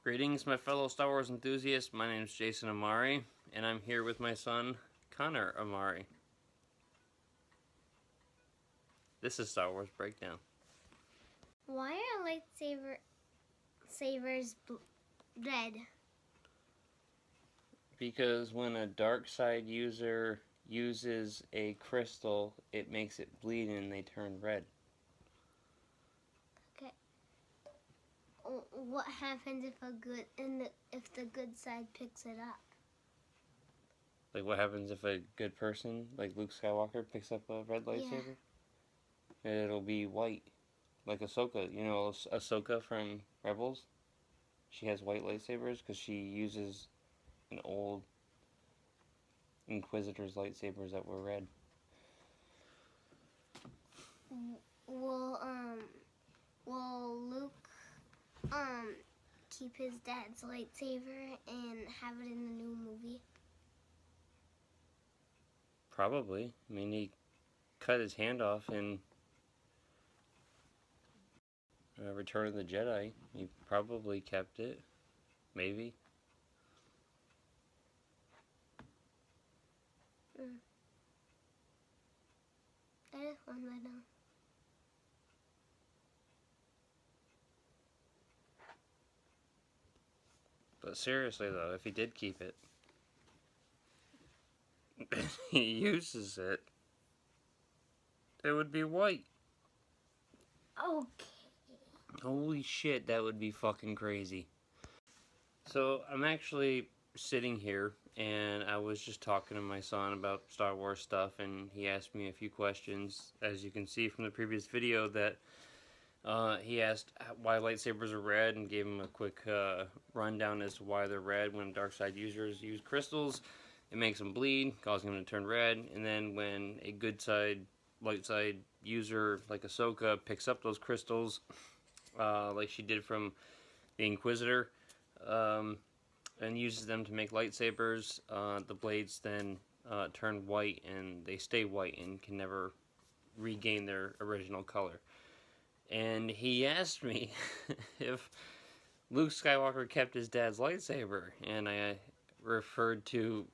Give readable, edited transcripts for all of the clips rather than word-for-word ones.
Greetings, my fellow Star Wars enthusiasts. My name is Jason Amari, and I'm here with my son, Connor Amari. This is Star Wars Breakdown. Why are lightsabers red? Because when a dark side user uses a crystal, it makes it bleed and they turn red. Okay. What happens if the good side picks it up? Like what happens if a good person, like Luke Skywalker, picks up a red lightsaber? Yeah. It'll be white. Like Ahsoka. You know Ahsoka from Rebels? She has white lightsabers because she uses an old Inquisitor's lightsabers that were red. Will Luke keep his dad's lightsaber and have it in the new movie? Probably. I mean, he cut his hand off in Return of the Jedi. He probably kept it. Maybe. I just want to know. But seriously, though, if he did keep it, he uses it, it would be white. Okay. Holy shit, that would be fucking crazy. So, I'm actually sitting here, and I was just talking to my son about Star Wars stuff, and he asked me a few questions. As you can see from the previous video, that he asked why lightsabers are red and gave him a quick rundown as to why they're red. When dark side users use crystals, it makes them bleed, causing them to turn red. And then when a good side, light side user like Ahsoka picks up those crystals, like she did from the Inquisitor, and uses them to make lightsabers, the blades then turn white, and they stay white and can never regain their original color. And he asked me if Luke Skywalker kept his dad's lightsaber, and I referred to,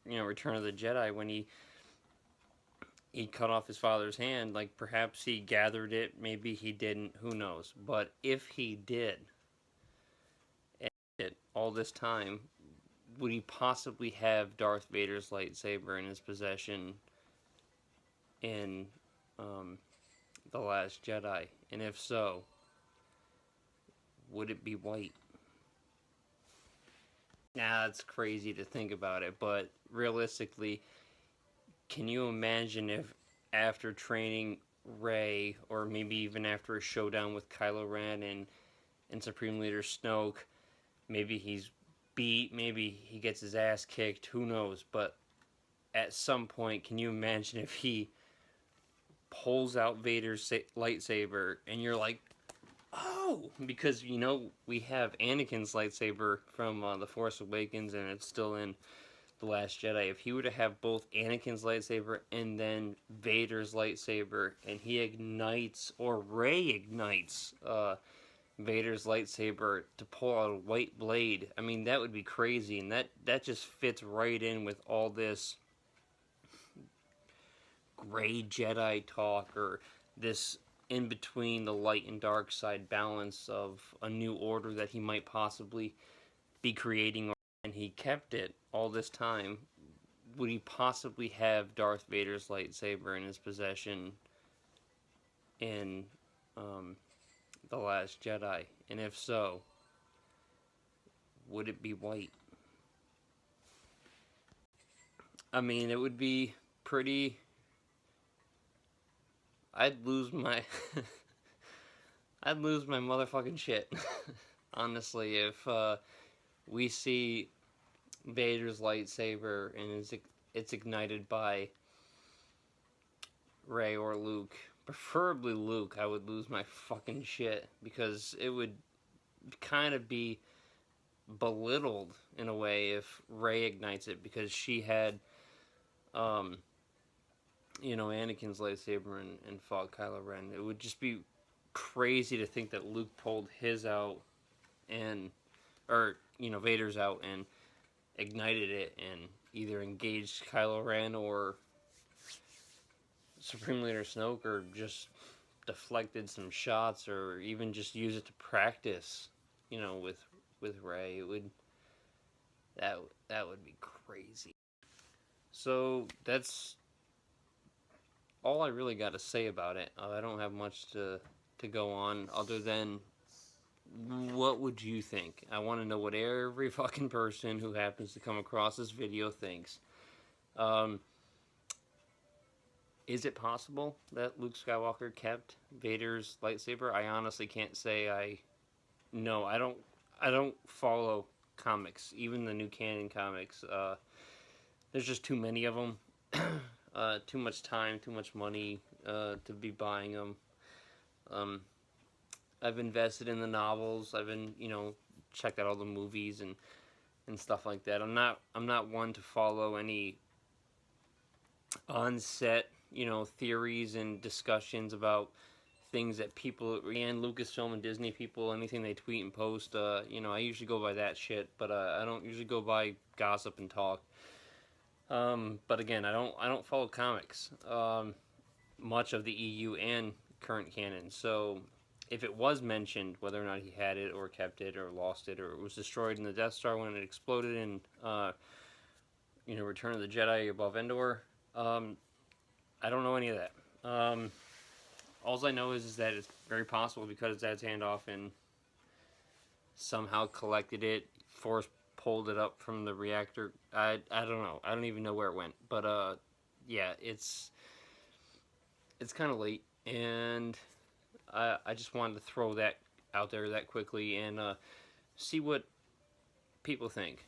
Return of the Jedi, when he cut off his father's hand. Like, perhaps he gathered it, maybe he didn't, who knows. But if he did, and it all this time, would he possibly have Darth Vader's lightsaber in his possession in The Last Jedi? And if so, would it be white? Nah, it's crazy to think about it, but realistically, can you imagine if after training Rey, or maybe even after a showdown with Kylo Ren and Supreme Leader Snoke, maybe he's beat, maybe he gets his ass kicked, who knows, but at some point, can you imagine if he pulls out Vader's lightsaber and you're like, oh, because we have Anakin's lightsaber from The Force Awakens, and it's still in The Last Jedi. If he were to have both Anakin's lightsaber and then Vader's lightsaber, and he ignites, or Rey ignites, Vader's lightsaber to pull out a white blade, I mean, that would be crazy, and that just fits right in with all this gray Jedi talk, or this in between the light and dark side balance of a new order that he might possibly be creating, and he kept it all this time. Would he possibly have Darth Vader's lightsaber in his possession in The Last Jedi? And if so, would it be white? I mean, it would be pretty... I'd lose my motherfucking shit. Honestly, if we see Vader's lightsaber and it's ignited by Rey or Luke, preferably Luke, I would lose my fucking shit, because it would kind of be belittled in a way if Rey ignites it, because she had Anakin's lightsaber and fought Kylo Ren. It would just be crazy to think that Luke pulled his out and or Vader's out and ignited it and either engaged Kylo Ren or Supreme Leader Snoke, or just deflected some shots, or even just use it to practice, with Rey. It would that would be crazy. So that's all I really got to say about it. I don't have much to go on other than, what would you think? I want to know what every fucking person who happens to come across this video thinks. Is it possible that Luke Skywalker kept Vader's lightsaber? I honestly can't say. I don't follow comics, even the new canon comics. There's just too many of them. Too much time, too much money to be buying them. I've invested in the novels. I've been, checked out all the movies and stuff like that. I'm not one to follow any on-set, theories and discussions about things that people and Lucasfilm and Disney people, anything they tweet and post. I usually go by that shit, but I don't usually go by gossip and talk. But again, I don't follow comics, much of the EU and current canon. So if it was mentioned, whether or not he had it or kept it or lost it or it was destroyed in the Death Star when it exploded in, Return of the Jedi above Endor, I don't know any of that. All I know is that it's very possible because his dad's handoff and somehow collected it, force pulled it up from the reactor. I don't know. I don't even know where it went. But yeah, it's kind of late, and I just wanted to throw that out there that quickly and see what people think.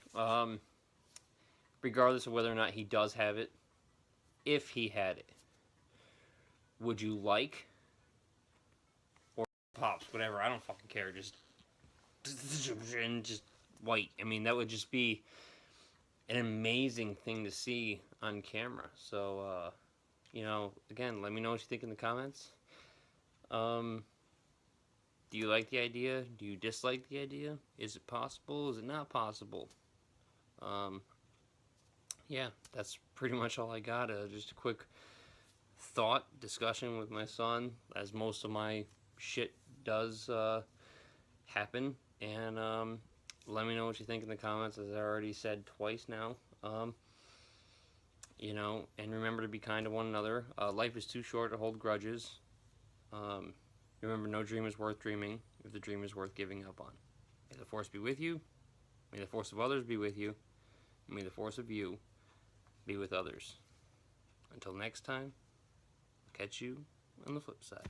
Regardless of whether or not he does have it, if he had it, would you like, or pops, whatever, I don't fucking care, just white. I mean, that would just be an amazing thing to see on camera. So, again, let me know what you think in the comments. Do you like the idea? Do you dislike the idea? Is it possible? Is it not possible? Yeah, that's pretty much all I got. Just a quick thought discussion with my son, as most of my shit does happen. And let me know what you think in the comments, as I already said twice now. And remember to be kind to one another. Life is too short to hold grudges. Remember, no dream is worth dreaming if the dream is worth giving up on. May the Force be with you. May the Force of others be with you. And may the Force of you be with others. Until next time, catch you on the flip side.